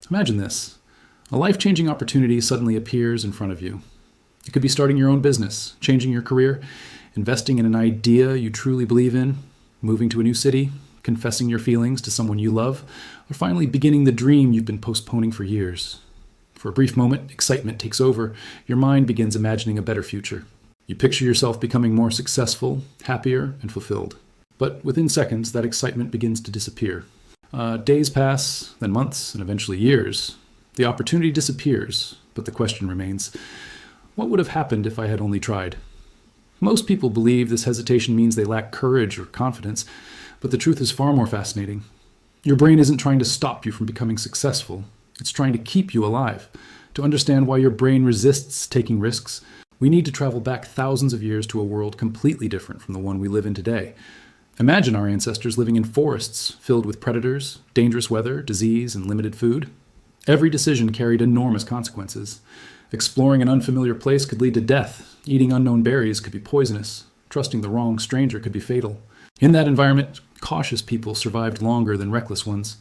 Imagine this. A life-changing opportunity suddenly appears in front of you. It could be starting your own business, changing your career, investing in an idea you truly believe in, moving to a new city, confessing your feelings to someone you love, or finally beginning the dream you've been postponing for years. For a brief moment, excitement takes over. Your mind begins imagining a better future. You picture yourself becoming more successful, happier, and fulfilled. But within seconds, that excitement begins to disappear. Days pass, then months, and eventually years. The opportunity disappears, but the question remains, what would have happened if I had only tried? Most people believe this hesitation means they lack courage or confidence, but the truth is far more fascinating. Your brain isn't trying to stop you from becoming successful. It's trying to keep you alive. To understand why your brain resists taking risks, we need to travel back thousands of years to a world completely different from the one we live in today. Imagine our ancestors living in forests filled with predators, dangerous weather, disease, and limited food. Every decision carried enormous consequences. Exploring an unfamiliar place could lead to death. Eating unknown berries could be poisonous. Trusting the wrong stranger could be fatal. In that environment, cautious people survived longer than reckless ones.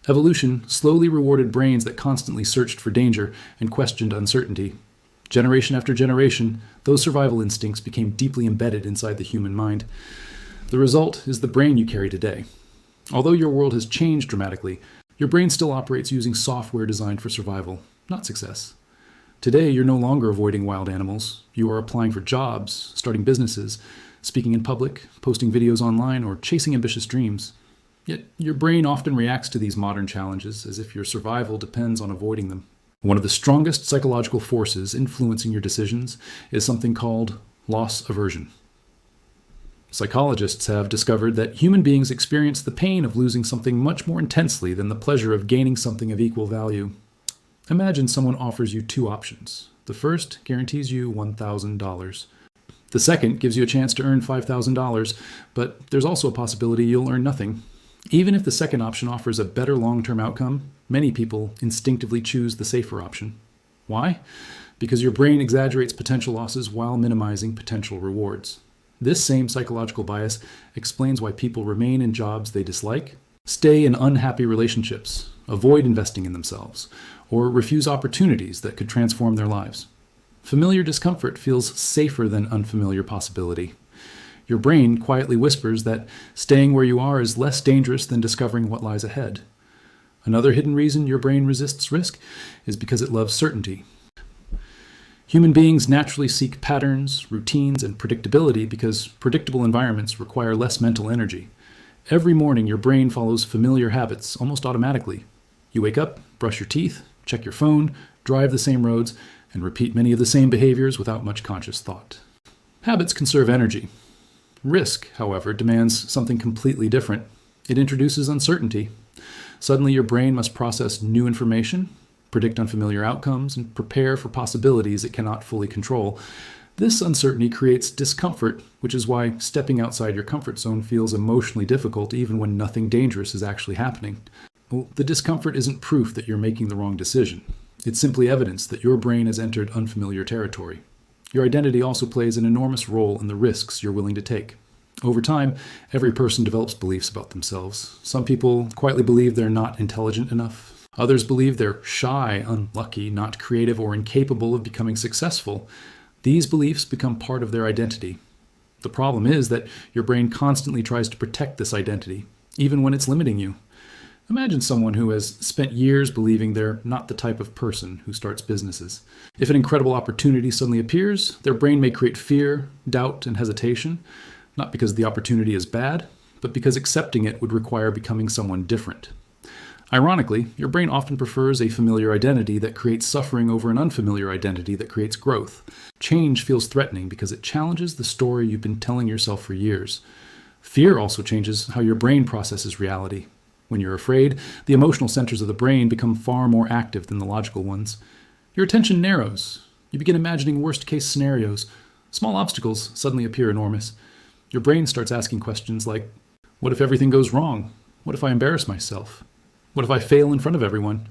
Evolution slowly rewarded brains that constantly searched for danger and questioned uncertainty. Generation after generation, those survival instincts became deeply embedded inside the human mind. The result is the brain you carry today. Although your world has changed dramatically, your brain still operates using software designed for survival, not success. Today, you're no longer avoiding wild animals. You are applying for jobs, starting businesses, speaking in public, posting videos online, or chasing ambitious dreams. Yet, your brain often reacts to these modern challenges as if your survival depends on avoiding them. One of the strongest psychological forces influencing your decisions is something called loss aversion. Psychologists have discovered that human beings experience the pain of losing something much more intensely than the pleasure of gaining something of equal value. Imagine someone offers you two options. The first guarantees you $1,000. The second gives you a chance to earn $5,000, but there's also a possibility you'll earn nothing. Even if the second option offers a better long-term outcome, many people instinctively choose the safer option. Why? Because your brain exaggerates potential losses while minimizing potential rewards. This same psychological bias explains why people remain in jobs they dislike, stay in unhappy relationships, avoid investing in themselves, or refuse opportunities that could transform their lives. Familiar discomfort feels safer than unfamiliar possibility. Your brain quietly whispers that staying where you are is less dangerous than discovering what lies ahead. Another hidden reason your brain resists risk is because it loves certainty. Human beings naturally seek patterns, routines, and predictability because predictable environments require less mental energy. Every morning, your brain follows familiar habits almost automatically. You wake up, brush your teeth, check your phone, drive the same roads, and repeat many of the same behaviors without much conscious thought. Habits conserve energy. Risk, however, demands something completely different. It introduces uncertainty. Suddenly, your brain must process new information, predict unfamiliar outcomes, and prepare for possibilities it cannot fully control. This uncertainty creates discomfort, which is why stepping outside your comfort zone feels emotionally difficult even when nothing dangerous is actually happening. Well, the discomfort isn't proof that you're making the wrong decision. It's simply evidence that your brain has entered unfamiliar territory. Your identity also plays an enormous role in the risks you're willing to take. Over time, every person develops beliefs about themselves. Some people quietly believe they're not intelligent enough. Others believe they're shy, unlucky, not creative, or incapable of becoming successful. These beliefs become part of their identity. The problem is that your brain constantly tries to protect this identity, even when it's limiting you. Imagine someone who has spent years believing they're not the type of person who starts businesses. If an incredible opportunity suddenly appears, their brain may create fear, doubt, and hesitation, not because the opportunity is bad, but because accepting it would require becoming someone different. Ironically, your brain often prefers a familiar identity that creates suffering over an unfamiliar identity that creates growth. Change feels threatening because it challenges the story you've been telling yourself for years. Fear also changes how your brain processes reality. When you're afraid, the emotional centers of the brain become far more active than the logical ones. Your attention narrows. You begin imagining worst-case scenarios. Small obstacles suddenly appear enormous. Your brain starts asking questions like, what if everything goes wrong? What if I embarrass myself? What if I fail in front of everyone?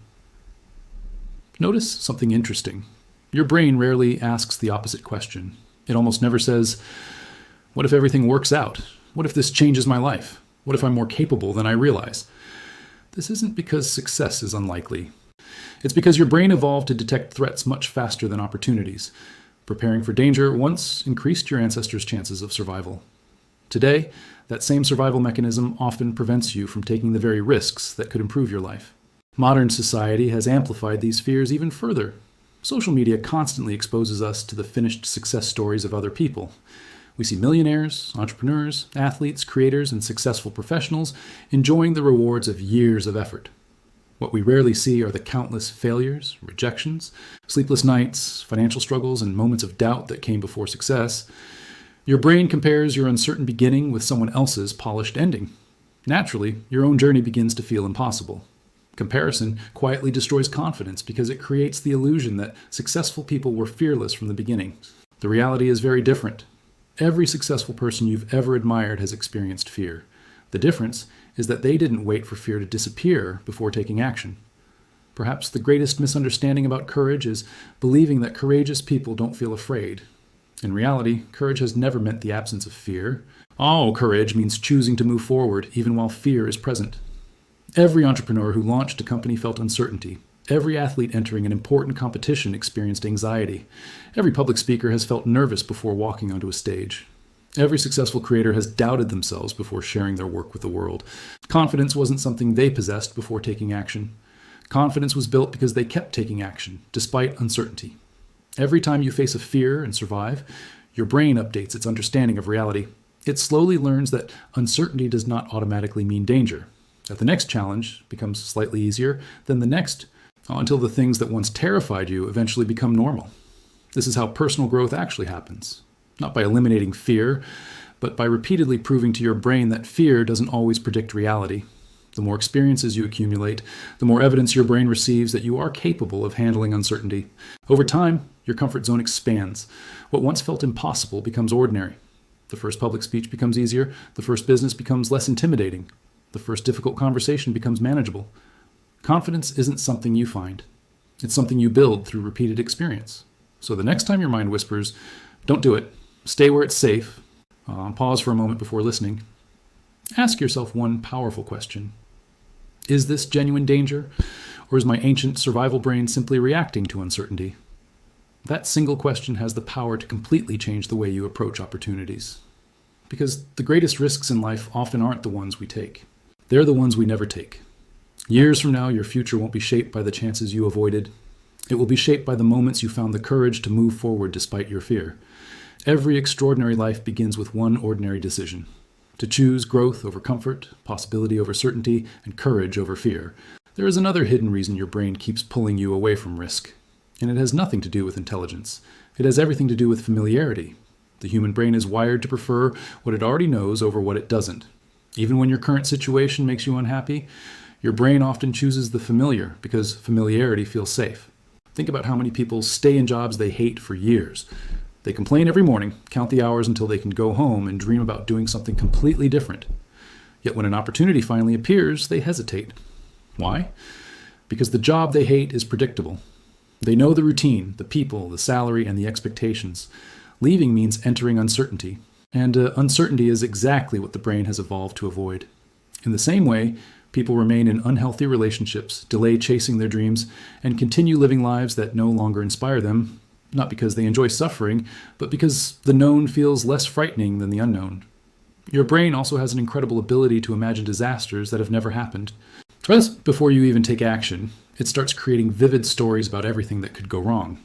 Notice something interesting. Your brain rarely asks the opposite question. It almost never says, what if everything works out? What if this changes my life? What if I'm more capable than I realize? This isn't because success is unlikely. It's because your brain evolved to detect threats much faster than opportunities. Preparing for danger once increased your ancestors' chances of survival. Today, that same survival mechanism often prevents you from taking the very risks that could improve your life. Modern society has amplified these fears even further. Social media constantly exposes us to the finished success stories of other people. We see millionaires, entrepreneurs, athletes, creators, and successful professionals enjoying the rewards of years of effort. What we rarely see are the countless failures, rejections, sleepless nights, financial struggles, and moments of doubt that came before success. Your brain compares your uncertain beginning with someone else's polished ending. Naturally, your own journey begins to feel impossible. Comparison quietly destroys confidence because it creates the illusion that successful people were fearless from the beginning. The reality is very different. Every successful person you've ever admired has experienced fear. The difference is that they didn't wait for fear to disappear before taking action. Perhaps the greatest misunderstanding about courage is believing that courageous people don't feel afraid. In reality, courage has never meant the absence of fear. All courage means choosing to move forward even while fear is present. Every entrepreneur who launched a company felt uncertainty. Every athlete entering an important competition experienced anxiety. Every public speaker has felt nervous before walking onto a stage. Every successful creator has doubted themselves before sharing their work with the world. Confidence wasn't something they possessed before taking action. Confidence was built because they kept taking action, despite uncertainty. Every time you face a fear and survive, your brain updates its understanding of reality. It slowly learns that uncertainty does not automatically mean danger, that the next challenge becomes slightly easier, then the next, until the things that once terrified you eventually become normal. This is how personal growth actually happens. Not by eliminating fear, but by repeatedly proving to your brain that fear doesn't always predict reality. The more experiences you accumulate, the more evidence your brain receives that you are capable of handling uncertainty. Over time, your comfort zone expands. What once felt impossible becomes ordinary. The first public speech becomes easier. The first business becomes less intimidating. The first difficult conversation becomes manageable. Confidence isn't something you find. It's something you build through repeated experience. So the next time your mind whispers, don't do it. Stay where it's safe. Pause for a moment before listening. Ask yourself one powerful question. Is this genuine danger, or is my ancient survival brain simply reacting to uncertainty? That single question has the power to completely change the way you approach opportunities. Because the greatest risks in life often aren't the ones we take. They're the ones we never take. Years from now, your future won't be shaped by the chances you avoided. It will be shaped by the moments you found the courage to move forward despite your fear. Every extraordinary life begins with one ordinary decision: to choose growth over comfort, possibility over certainty, and courage over fear. There is another hidden reason your brain keeps pulling you away from risk, and it has nothing to do with intelligence. It has everything to do with familiarity. The human brain is wired to prefer what it already knows over what it doesn't. Even when your current situation makes you unhappy, your brain often chooses the familiar because familiarity feels safe. Think about how many people stay in jobs they hate for years. They complain every morning, count the hours until they can go home, and dream about doing something completely different. Yet when an opportunity finally appears, they hesitate. Why? Because the job they hate is predictable. They know the routine, the people, the salary, and the expectations. Leaving means entering uncertainty, and uncertainty is exactly what the brain has evolved to avoid. In the same way, people remain in unhealthy relationships, delay chasing their dreams, and continue living lives that no longer inspire them, not because they enjoy suffering, but because the known feels less frightening than the unknown. Your brain also has an incredible ability to imagine disasters that have never happened. Just before you even take action, it starts creating vivid stories about everything that could go wrong.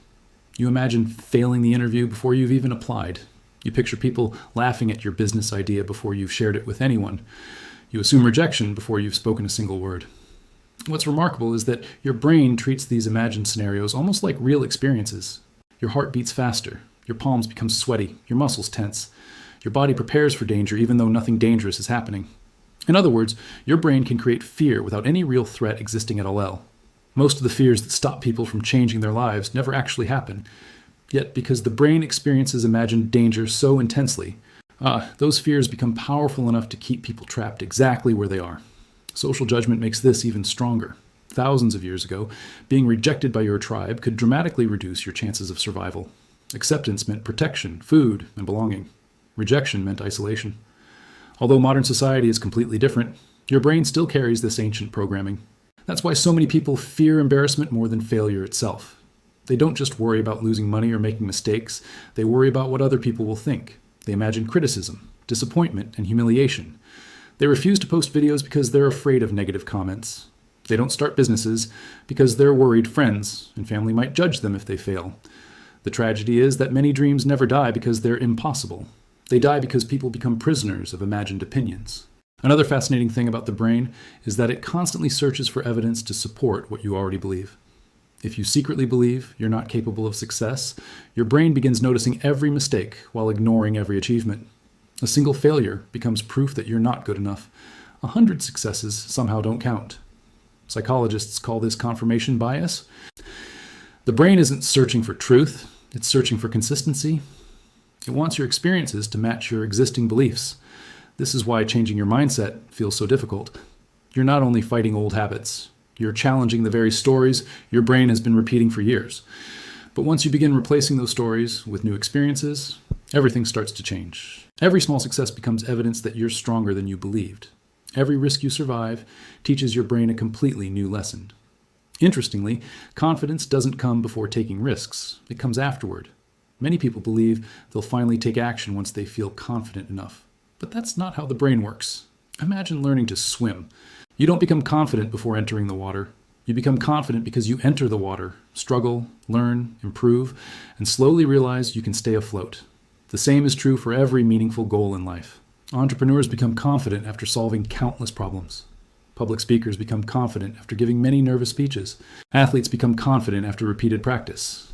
You imagine failing the interview before you've even applied. You picture people laughing at your business idea before you've shared it with anyone. You assume rejection before you've spoken a single word. What's remarkable is that your brain treats these imagined scenarios almost like real experiences. Your heart beats faster, your palms become sweaty, your muscles tense. Your body prepares for danger even though nothing dangerous is happening. In other words, your brain can create fear without any real threat existing at all. Most of the fears that stop people from changing their lives never actually happen. Yet because the brain experiences imagined danger so intensely, those fears become powerful enough to keep people trapped exactly where they are. Social judgment makes this even stronger. Thousands of years ago, being rejected by your tribe could dramatically reduce your chances of survival. Acceptance meant protection, food, and belonging. Rejection meant isolation. Although modern society is completely different, your brain still carries this ancient programming. That's why so many people fear embarrassment more than failure itself. They don't just worry about losing money or making mistakes, they worry about what other people will think. They imagine criticism, disappointment, and humiliation. They refuse to post videos because they're afraid of negative comments. They don't start businesses because they're worried friends and family might judge them if they fail. The tragedy is that many dreams never die because they're impossible. They die because people become prisoners of imagined opinions. Another fascinating thing about the brain is that it constantly searches for evidence to support what you already believe. If you secretly believe you're not capable of success, your brain begins noticing every mistake while ignoring every achievement. A single failure becomes proof that you're not good enough. 100 successes somehow don't count. Psychologists call this confirmation bias. The brain isn't searching for truth, it's searching for consistency. It wants your experiences to match your existing beliefs. This is why changing your mindset feels so difficult. You're not only fighting old habits, you're challenging the very stories your brain has been repeating for years. But once you begin replacing those stories with new experiences, everything starts to change. Every small success becomes evidence that you're stronger than you believed. Every risk you survive teaches your brain a completely new lesson. Interestingly, confidence doesn't come before taking risks. It comes afterward. Many people believe they'll finally take action once they feel confident enough. But that's not how the brain works. Imagine learning to swim. You don't become confident before entering the water. You become confident because you enter the water, struggle, learn, improve, and slowly realize you can stay afloat. The same is true for every meaningful goal in life. Entrepreneurs become confident after solving countless problems. Public speakers become confident after giving many nervous speeches. Athletes become confident after repeated practice.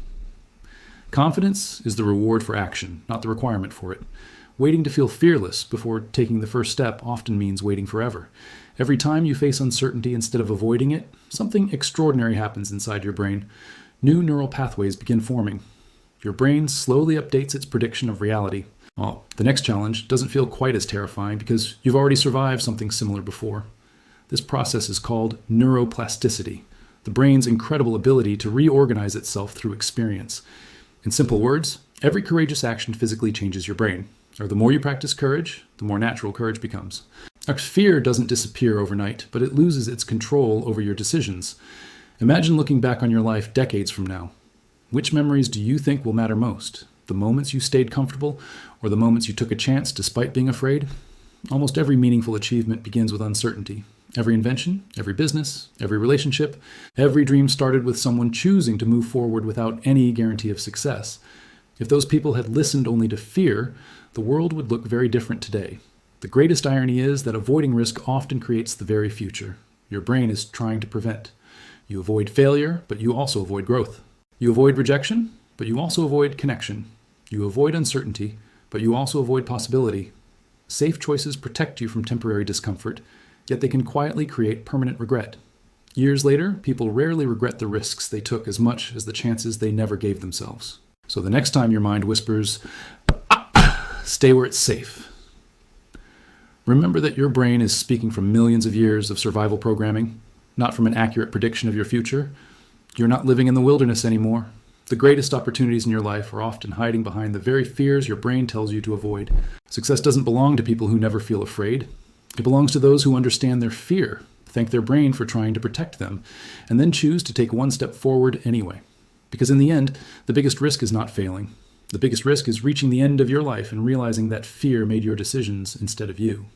Confidence is the reward for action, not the requirement for it. Waiting to feel fearless before taking the first step often means waiting forever. Every time you face uncertainty instead of avoiding it, something extraordinary happens inside your brain. New neural pathways begin forming. Your brain slowly updates its prediction of reality. Well, the next challenge doesn't feel quite as terrifying because you've already survived something similar before. This process is called neuroplasticity, the brain's incredible ability to reorganize itself through experience. In simple words, every courageous action physically changes your brain. Or the more you practice courage, the more natural courage becomes. Our fear doesn't disappear overnight, but it loses its control over your decisions. Imagine looking back on your life decades from now. Which memories do you think will matter most? The moments you stayed comfortable, or the moments you took a chance despite being afraid? Almost every meaningful achievement begins with uncertainty. Every invention, every business, every relationship, every dream started with someone choosing to move forward without any guarantee of success. If those people had listened only to fear, the world would look very different today. The greatest irony is that avoiding risk often creates the very future your brain is trying to prevent. You avoid failure, but you also avoid growth. You avoid rejection, but you also avoid connection. You avoid uncertainty, but you also avoid possibility. Safe choices protect you from temporary discomfort, yet they can quietly create permanent regret. Years later, people rarely regret the risks they took as much as the chances they never gave themselves. So the next time your mind whispers, stay where it's safe, remember that your brain is speaking from millions of years of survival programming, not from an accurate prediction of your future. You're not living in the wilderness anymore. The greatest opportunities in your life are often hiding behind the very fears your brain tells you to avoid. Success doesn't belong to people who never feel afraid. It belongs to those who understand their fear, thank their brain for trying to protect them, and then choose to take one step forward anyway. Because in the end, the biggest risk is not failing. The biggest risk is reaching the end of your life and realizing that fear made your decisions instead of you.